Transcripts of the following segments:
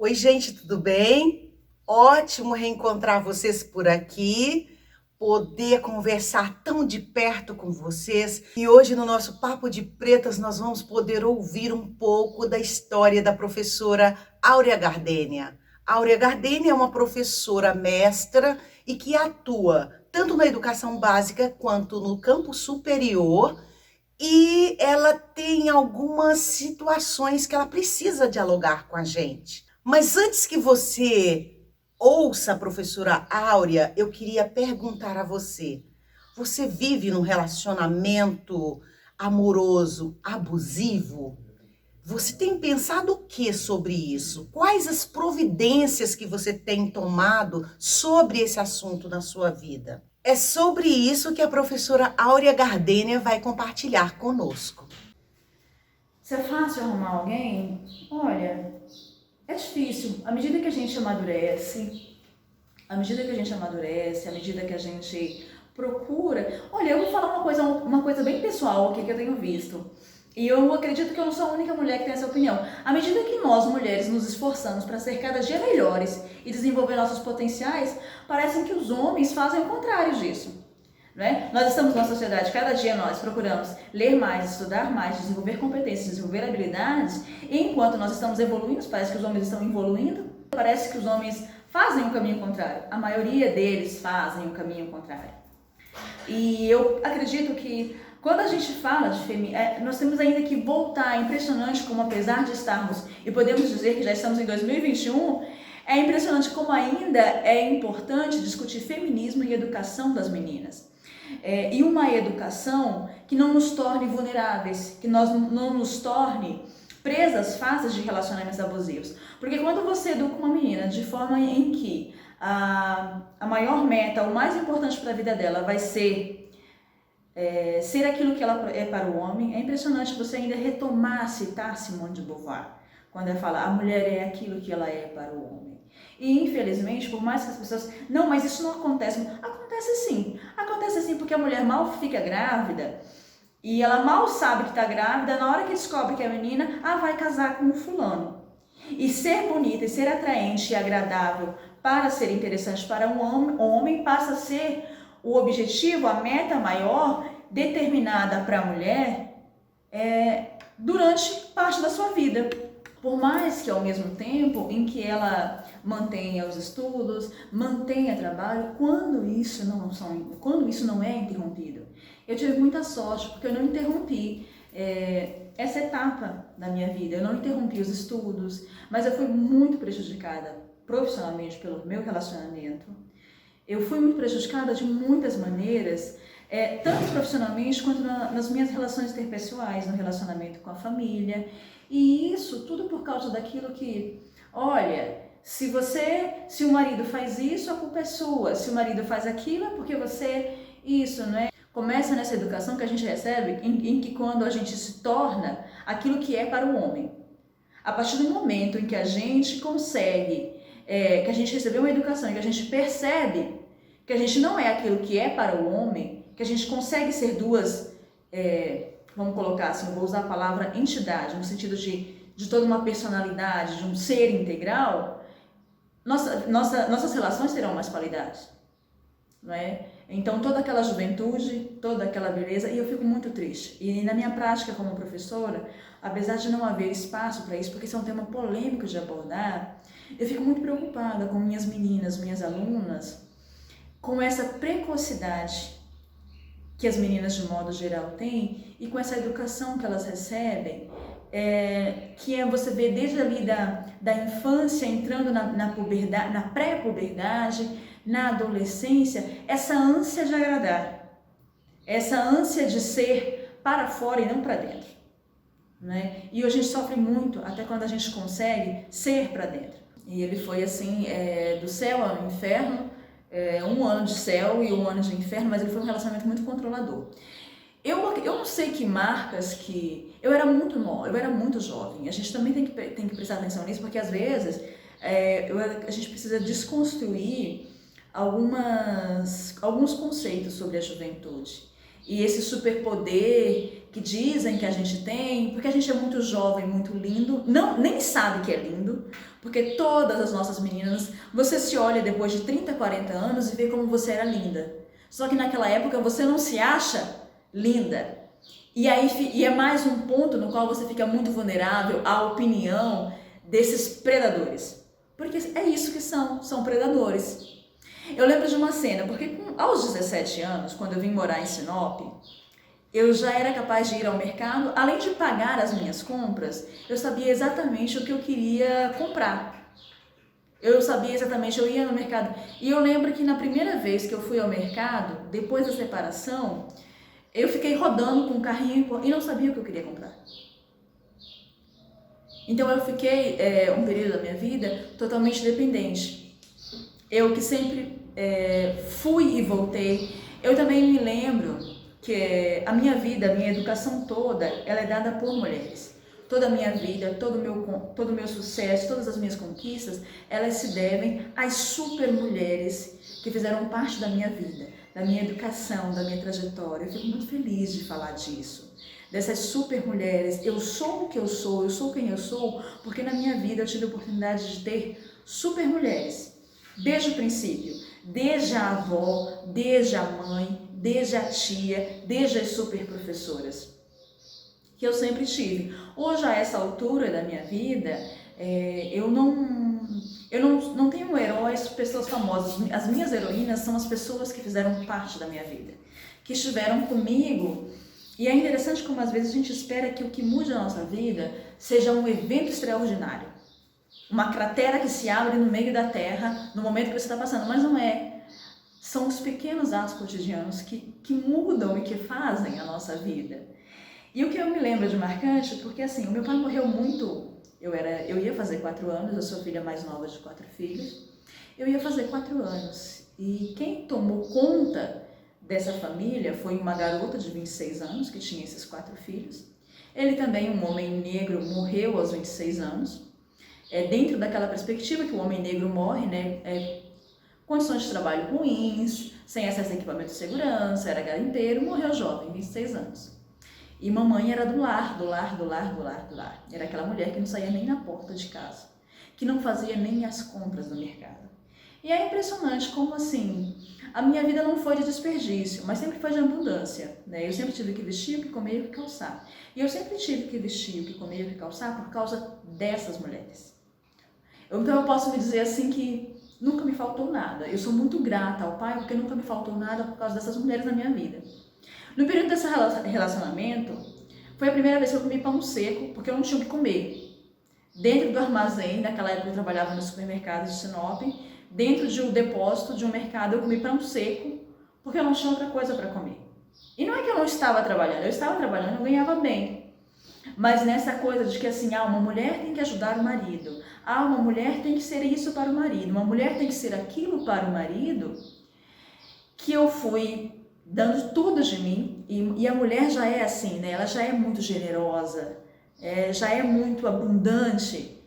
Oi, gente, tudo bem? Ótimo reencontrar vocês por aqui, poder conversar tão de perto com vocês. E hoje, no nosso Papo de Pretas, nós vamos poder ouvir um pouco da história da professora Áurea Gardênia. Áurea Gardênia é uma professora mestra e que atua tanto na educação básica quanto no campo superior. E ela tem algumas situações que ela precisa dialogar com a gente. Mas antes que você ouça a professora Áurea, eu queria perguntar a você: você vive num relacionamento amoroso abusivo? Você tem pensado o que sobre isso? Quais as providências que você tem tomado sobre esse assunto na sua vida? É sobre isso que a professora Áurea Gardênia vai compartilhar conosco. Se é fácil arrumar alguém? Olha, é difícil. À medida que a gente amadurece, à medida que a gente procura. Olha, eu vou falar uma coisa bem pessoal aqui que eu tenho visto. E eu acredito que eu não sou a única mulher que tem essa opinião. À medida que nós, mulheres, nos esforçamos para ser cada dia melhores e desenvolver nossos potenciais, parece que os homens fazem o contrário disso. Né? Nós estamos numa sociedade, cada dia nós procuramos ler mais, estudar mais, desenvolver competências, desenvolver habilidades, e enquanto nós estamos evoluindo, parece que os homens estão evoluindo, parece que os homens fazem o caminho contrário. A maioria deles fazem o caminho contrário. E eu acredito que quando a gente fala de feminismo, nós temos ainda que voltar. É impressionante como, apesar de estarmos, e podemos dizer que já estamos em 2021, é impressionante como ainda é importante discutir feminismo e educação das meninas. E uma educação que não nos torne vulneráveis, que não nos torne presas fáceis de relacionamentos abusivos. Porque quando você educa uma menina de forma em que a maior meta, o mais importante para a vida dela vai ser aquilo que ela é para o homem, é impressionante você ainda retomar, citar Simone de Beauvoir, quando ela fala a mulher é aquilo que ela é para o homem. E infelizmente, por mais que as pessoas... Não, mas isso não acontece. Acontece sim. Acontece sim porque a mulher mal fica grávida e ela mal sabe que está grávida, na hora que descobre que é menina, vai casar com um fulano. E ser bonita, e ser atraente e agradável para ser interessante para um homem passa a ser o objetivo, a meta maior determinada para a mulher durante parte da sua vida. Por mais que ao mesmo tempo em que ela mantenha os estudos, mantenha trabalho, quando isso não é interrompido. Eu tive muita sorte porque eu não interrompi essa etapa da minha vida, eu não interrompi os estudos, mas eu fui muito prejudicada profissionalmente pelo meu relacionamento. Eu fui muito prejudicada de muitas maneiras, tanto profissionalmente quanto nas minhas relações interpessoais, no relacionamento com a família. E isso tudo por causa daquilo que, olha, se o marido faz isso, a culpa é sua. Se o marido faz aquilo, é porque você, isso, não é? Começa nessa educação que a gente recebe, em que quando a gente se torna aquilo que é para o homem. A partir do momento em que a gente consegue, que a gente recebeu uma educação e que a gente percebe que a gente não é aquilo que é para o homem, que a gente consegue ser duas, vamos colocar assim, eu vou usar a palavra entidade, no sentido de toda uma personalidade, de um ser integral, nossas relações terão mais qualidade, não é? Então toda aquela juventude, toda aquela beleza, e eu fico muito triste. E na minha prática como professora, apesar de não haver espaço para isso, porque isso é um tema polêmico de abordar, eu fico muito preocupada com minhas meninas, minhas alunas, com essa precocidade que as meninas de modo geral têm e com essa educação que elas recebem, que você vê desde ali da infância, entrando na puberdade, na pré-puberdade, na adolescência, essa ânsia de agradar, essa ânsia de ser para fora e não para dentro. Né? E hoje a gente sofre muito até quando a gente consegue ser para dentro. E ele foi assim, do céu ao inferno, um ano de céu e um ano de inferno, mas ele foi um relacionamento muito controlador. Eu não sei que marcas que... Eu era muito jovem, a gente também tem que prestar atenção nisso, porque às vezes a gente precisa desconstruir alguns conceitos sobre a juventude. E esse superpoder que dizem que a gente tem, porque a gente é muito jovem, muito lindo, nem sabe que é lindo, porque todas as nossas meninas, você se olha depois de 30, 40 anos e vê como você era linda. Só que naquela época você não se acha linda. E é mais um ponto no qual você fica muito vulnerável à opinião desses predadores. Porque é isso que são predadores. Eu lembro de uma cena, porque aos 17 anos, quando eu vim morar em Sinop, eu já era capaz de ir ao mercado, além de pagar as minhas compras, eu sabia exatamente o que eu queria comprar. Eu sabia exatamente, eu ia no mercado. E eu lembro que na primeira vez que eu fui ao mercado, depois da separação, eu fiquei rodando com o carrinho e não sabia o que eu queria comprar. Então eu fiquei um período da minha vida totalmente dependente. Eu que sempre fui e voltei. Eu também me lembro que a minha vida, a minha educação toda, ela é dada por mulheres. Toda a minha vida, todo o meu sucesso, todas as minhas conquistas, elas se devem às super mulheres que fizeram parte da minha vida, da minha educação, da minha trajetória. Eu fico muito feliz de falar disso. Dessas super mulheres, eu sou o que eu sou quem eu sou, porque na minha vida eu tive a oportunidade de ter super mulheres. Desde o princípio, desde a avó, desde a mãe, desde a tia, desde as super professoras, que eu sempre tive. Hoje, a essa altura da minha vida, eu não tenho heróis, pessoas famosas. As minhas heroínas são as pessoas que fizeram parte da minha vida, que estiveram comigo. E é interessante como às vezes a gente espera que o que mude a nossa vida seja um evento extraordinário. Uma cratera que se abre no meio da terra no momento que você está passando, mas não é. São os pequenos atos cotidianos que mudam e que fazem a nossa vida. E o que eu me lembro de marcante, porque assim, o meu pai morreu muito, eu ia fazer 4 anos, eu sou filha mais nova de 4 filhos, eu ia fazer 4 anos. E quem tomou conta dessa família foi uma garota de 26 anos, que tinha esses 4 filhos. Ele também, um homem negro, morreu aos 26 anos. Dentro daquela perspectiva que o homem negro morre, né? Condições de trabalho ruins, sem acesso a equipamento de segurança, era garimpeiro, morreu jovem, 26 anos. E mamãe era do lar. Era aquela mulher que não saía nem na porta de casa, que não fazia nem as compras do mercado. E é impressionante como assim, a minha vida não foi de desperdício, mas sempre foi de abundância, né? Eu sempre tive o que vestir, o que comer e o que calçar. E eu sempre tive o que vestir, o que comer e o que calçar por causa dessas mulheres. Então eu posso me dizer assim que nunca me faltou nada. Eu sou muito grata ao pai porque nunca me faltou nada por causa dessas mulheres na minha vida. No período desse relacionamento, foi a primeira vez que eu comi pão seco, porque eu não tinha o que comer. Dentro do armazém, naquela época eu trabalhava no supermercado de Sinop, dentro de um depósito de um mercado eu comi pão seco, porque eu não tinha outra coisa para comer. E não é que eu não estava trabalhando, eu estava trabalhando, eu ganhava bem. Mas nessa coisa de que assim, uma mulher tem que ajudar o marido, uma mulher tem que ser isso para o marido, uma mulher tem que ser aquilo para o marido, que eu fui dando tudo de mim, e a mulher já é assim, né? Ela já é muito generosa, já é muito abundante,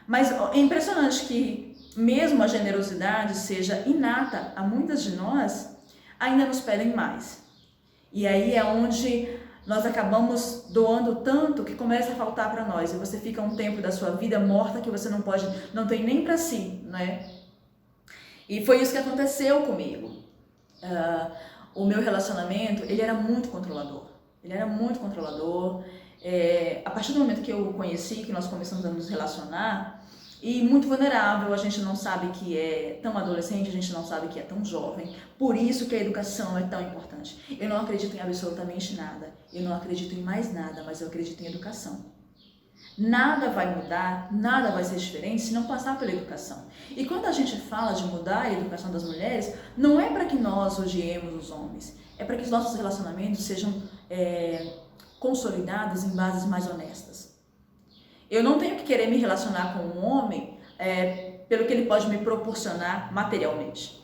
mas é impressionante que mesmo a generosidade seja inata a muitas de nós, ainda nos pedem mais. E aí é onde nós acabamos doando tanto que começa a faltar para nós, e você fica um tempo da sua vida morta que você não tem nem para si, né? E foi isso que aconteceu comigo. O meu relacionamento, ele era muito controlador. A partir do momento que eu o conheci, que nós começamos a nos relacionar, e muito vulnerável, a gente não sabe que é tão adolescente, a gente não sabe que é tão jovem. Por isso que a educação é tão importante. Eu não acredito em absolutamente nada. Eu não acredito em mais nada, mas eu acredito em educação. Nada vai mudar, nada vai ser diferente se não passar pela educação. E quando a gente fala de mudar a educação das mulheres, não é para que nós odiemos os homens, é para que os nossos relacionamentos sejam consolidados em bases mais honestas. Eu não tenho que querer me relacionar com um homem pelo que ele pode me proporcionar materialmente.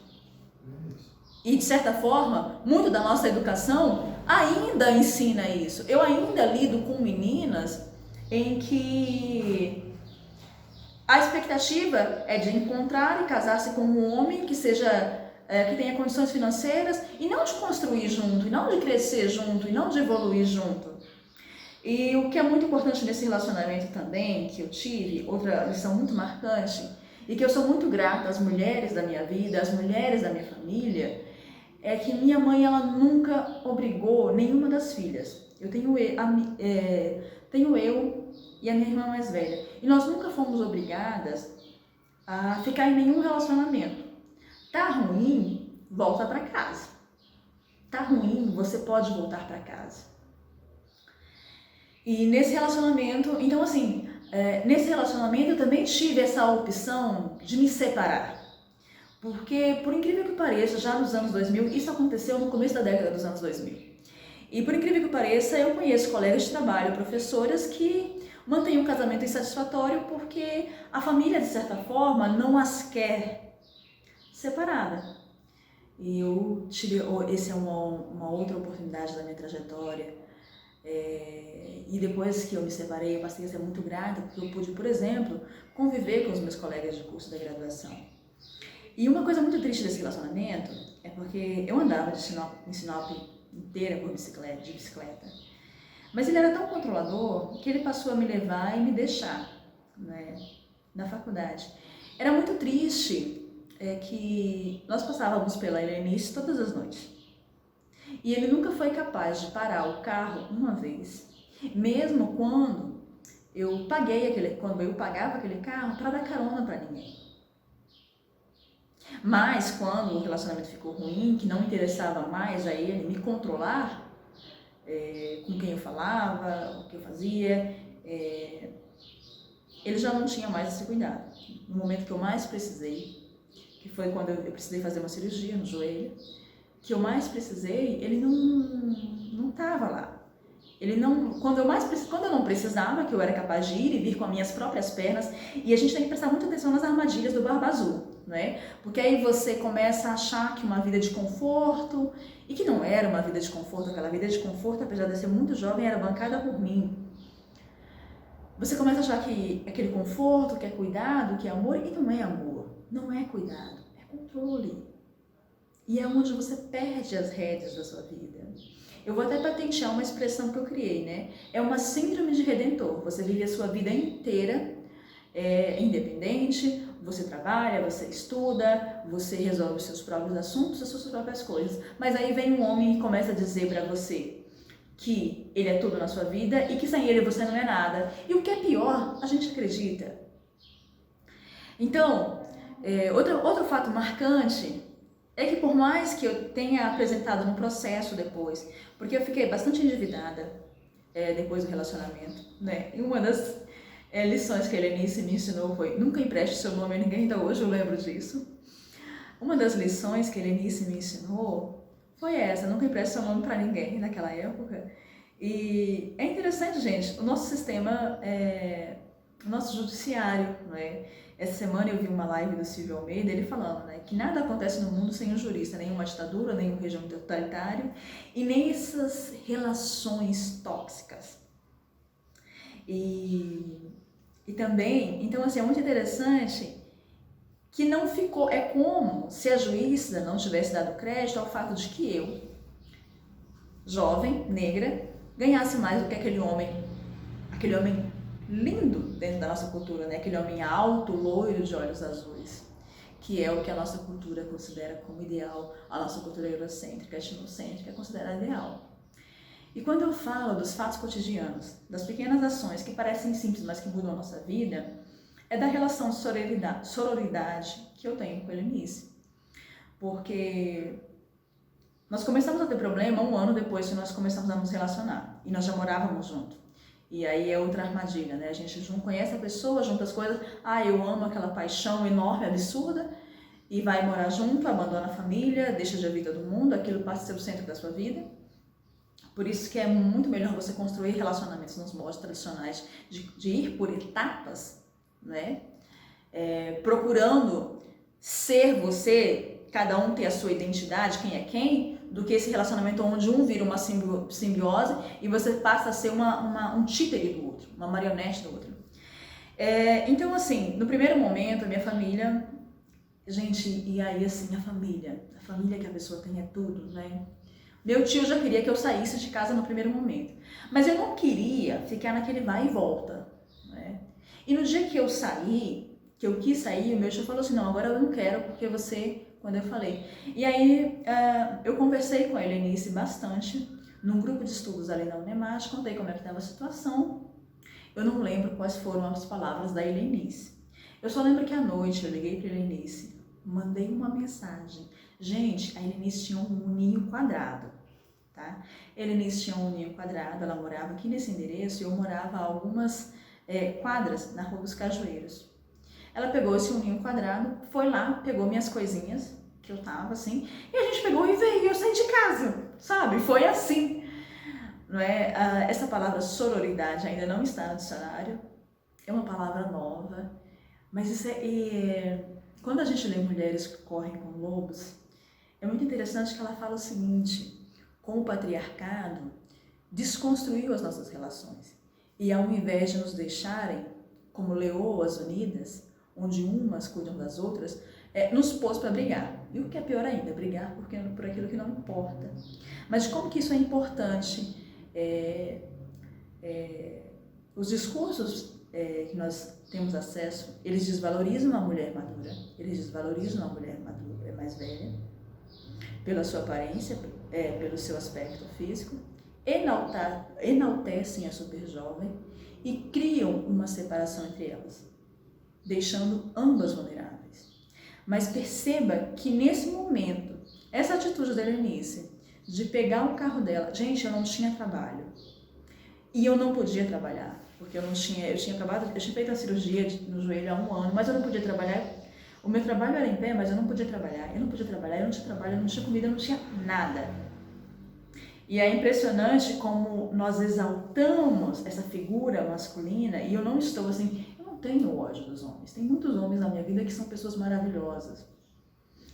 E de certa forma, muito da nossa educação ainda ensina isso. Eu ainda lido com meninas em que a expectativa é de encontrar e casar-se com um homem que que tenha condições financeiras, e não de construir junto, e não de crescer junto, e não de evoluir junto. E o que é muito importante nesse relacionamento também, que eu tive, outra lição muito marcante, e que eu sou muito grata às mulheres da minha vida, às mulheres da minha família, é que minha mãe, ela nunca obrigou nenhuma das filhas. Tenho eu e a minha irmã mais velha. E nós nunca fomos obrigadas a ficar em nenhum relacionamento. Tá ruim, volta para casa. Tá ruim, você pode voltar para casa. E nesse relacionamento, então assim, nesse relacionamento eu também tive essa opção de me separar. Porque, por incrível que pareça, já nos anos 2000, isso aconteceu no começo da década dos anos 2000. E por incrível que pareça, eu conheço colegas de trabalho, professoras que mantêm um casamento insatisfatório porque a família, de certa forma, não as quer separada. E eu tive, essa é uma outra oportunidade da minha trajetória. E depois que eu me separei, eu passei a ser muito grata, porque eu pude, por exemplo, conviver com os meus colegas de curso da graduação. E uma coisa muito triste desse relacionamento é porque eu andava em Sinop inteira de bicicleta. Mas ele era tão controlador que ele passou a me levar e me deixar, né, na faculdade. Era muito triste que nós passávamos pela Helenice todas as noites. E ele nunca foi capaz de parar o carro uma vez, mesmo quando eu pagava aquele carro para dar carona para ninguém. Mas quando o relacionamento ficou ruim, que não interessava mais a ele me controlar, com quem eu falava, o que eu fazia, ele já não tinha mais esse cuidado. No momento que eu mais precisei, que foi quando eu precisei fazer uma cirurgia no joelho, que eu mais precisei, ele não estava lá. Quando eu não precisava, que eu era capaz de ir e vir com as minhas próprias pernas, e a gente tem que prestar muita atenção nas armadilhas do Barba Azul, né? Porque aí você começa a achar que uma vida de conforto, e que não era uma vida de conforto, aquela vida de conforto, apesar de eu ser muito jovem, era bancada por mim. Você começa a achar que aquele conforto, que é cuidado, que é amor, e não é amor, não é cuidado, é controle. E é onde você perde as rédeas da sua vida. Eu vou até patentear uma expressão que eu criei, né? É uma síndrome de redentor. Você vive a sua vida inteira independente, você trabalha, você estuda, você resolve os seus próprios assuntos, as suas próprias coisas. Mas aí vem um homem e começa a dizer pra você que ele é tudo na sua vida e que sem ele você não é nada. E o que é pior, a gente acredita. Então, outro fato marcante é que por mais que eu tenha apresentado no processo depois, porque eu fiquei bastante endividada depois do relacionamento, né? E uma das lições que a Helenice me ensinou foi: nunca empreste seu nome a ninguém, ainda hoje eu lembro disso. Uma das lições que a Helenice me ensinou foi essa: nunca empreste seu nome para ninguém naquela época. E é interessante, gente, o nosso sistema, o nosso judiciário, não é? Essa semana eu vi uma live do Silvio Almeida, ele falando, né, que nada acontece no mundo sem um jurista, nenhuma ditadura, nenhum regime totalitário e nem essas relações tóxicas. E também, então assim, é muito interessante que não ficou, é como se a juíza não tivesse dado crédito ao fato de que eu, jovem, negra, ganhasse mais do que aquele homem lindo dentro da nossa cultura, né? Aquele homem alto, loiro, de olhos azuis, que é o que a nossa cultura considera como ideal, a nossa cultura eurocêntrica, etnocêntrica, considera ideal. E quando eu falo dos fatos cotidianos, das pequenas ações que parecem simples, mas que mudam a nossa vida, é da relação de sororidade que eu tenho com a Helenice. Porque nós começamos a ter problema 1 ano depois que nós começamos a nos relacionar, e nós já morávamos juntos. E aí é outra armadilha, né? A gente conhece a pessoa, junta as coisas, eu amo aquela paixão enorme, absurda, e vai morar junto, abandona a família, deixa de ouvir todo mundo, aquilo passa a ser o centro da sua vida. Por isso que é muito melhor você construir relacionamentos nos modos tradicionais, de ir por etapas, né? Procurando ser você, cada um ter a sua identidade, quem é quem, do que esse relacionamento onde um vira uma simbiose e você passa a ser um títere do outro, uma marionete do outro. Então, assim, no primeiro momento, a minha família, gente, e aí assim, a família que a pessoa tem é tudo, né? Meu tio já queria que eu saísse de casa no primeiro momento. Mas eu não queria ficar naquele vai e volta, né? E no dia que eu saí, que eu quis sair, o meu tio falou assim, não, agora eu não quero, porque você, quando eu falei. E aí eu conversei com a Helenice bastante, num grupo de estudos ali na Unemat, contei como é que estava a situação. Eu não lembro quais foram as palavras da Helenice. Eu só lembro que à noite eu liguei para a Helenice, mandei uma mensagem. Gente, a Helenice tinha um ninho quadrado, tá? Helenice tinha um ninho quadrado, ela morava aqui nesse endereço e eu morava a algumas quadras na Rua dos Cajueiros. Ela pegou esse ninho quadrado, foi lá, pegou minhas coisinhas, que eu tava assim, e a gente pegou e veio, e eu saí de casa, sabe? Foi assim, não é? Essa palavra sororidade ainda não está no dicionário, é uma palavra nova, mas isso quando a gente lê Mulheres que Correm com Lobos, é muito interessante que ela fala o seguinte, com o patriarcado, desconstruiu as nossas relações. E ao invés de nos deixarem como leoas unidas, onde umas cuidam das outras, nos pôs para brigar. E o que é pior ainda, brigar por aquilo que não importa. Mas como que isso é importante? Os discursos que nós temos acesso, eles desvalorizam a mulher madura, eles desvalorizam a mulher madura, mais velha, pela sua aparência, pelo seu aspecto físico, enaltecem a super jovem e criam uma separação entre elas, deixando ambas vulneráveis. Mas perceba que nesse momento, essa atitude da Helenice, de pegar o carro dela, gente, eu não tinha trabalho, e eu não podia trabalhar, porque eu tinha feito a cirurgia no joelho há 1 ano, mas eu não podia trabalhar. O meu trabalho era em pé, mas eu não podia trabalhar, eu não tinha trabalho, eu não tinha comida, eu não tinha nada. E é impressionante como nós exaltamos essa figura masculina, e eu não estou assim, eu não tenho ódio dos homens. Tem muitos homens na minha vida que são pessoas maravilhosas.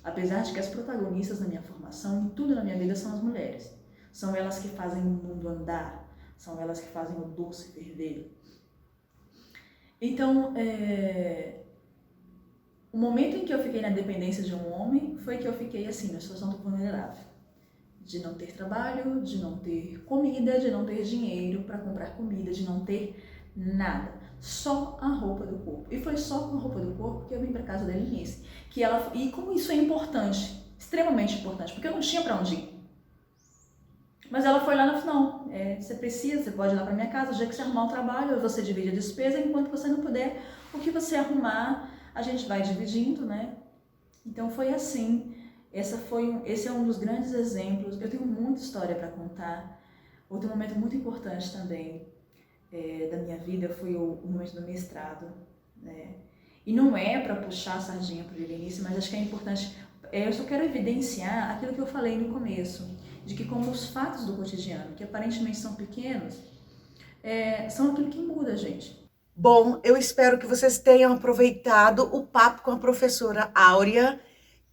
Apesar de que as protagonistas da minha formação, em tudo na minha vida, são as mulheres. São elas que fazem o mundo andar, são elas que fazem o doce ferver. Então, o momento em que eu fiquei na dependência de um homem foi que eu fiquei assim, na situação vulnerável. De não ter trabalho, de não ter comida, de não ter dinheiro para comprar comida, de não ter nada. Só a roupa do corpo. E foi só com a roupa do corpo que eu vim para casa da Helenice. E como isso é importante, extremamente importante, porque eu não tinha para onde ir. Mas ela foi lá no final, você pode ir lá para minha casa, o dia que você arrumar um trabalho, você divide a despesa, enquanto você não puder, o que você arrumar, a gente vai dividindo, né? Então foi assim, esse é um dos grandes exemplos. Eu tenho muita história para contar. Outro momento muito importante também da minha vida foi o momento do mestrado, né? E não é para puxar a sardinha para o Helenice, mas acho que é importante, eu só quero evidenciar aquilo que eu falei no começo, de que como os fatos do cotidiano, que aparentemente são pequenos, são aquilo que muda, gente. Bom, eu espero que vocês tenham aproveitado o papo com a professora Áurea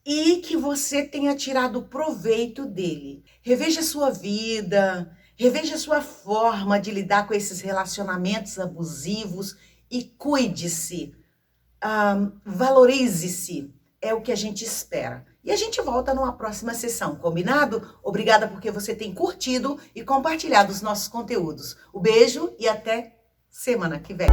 e que você tenha tirado proveito dele. Reveja sua vida, reveja sua forma de lidar com esses relacionamentos abusivos e cuide-se, valorize-se, é o que a gente espera. E a gente volta numa próxima sessão, combinado? Obrigada porque você tem curtido e compartilhado os nossos conteúdos. Um beijo e até semana que vem.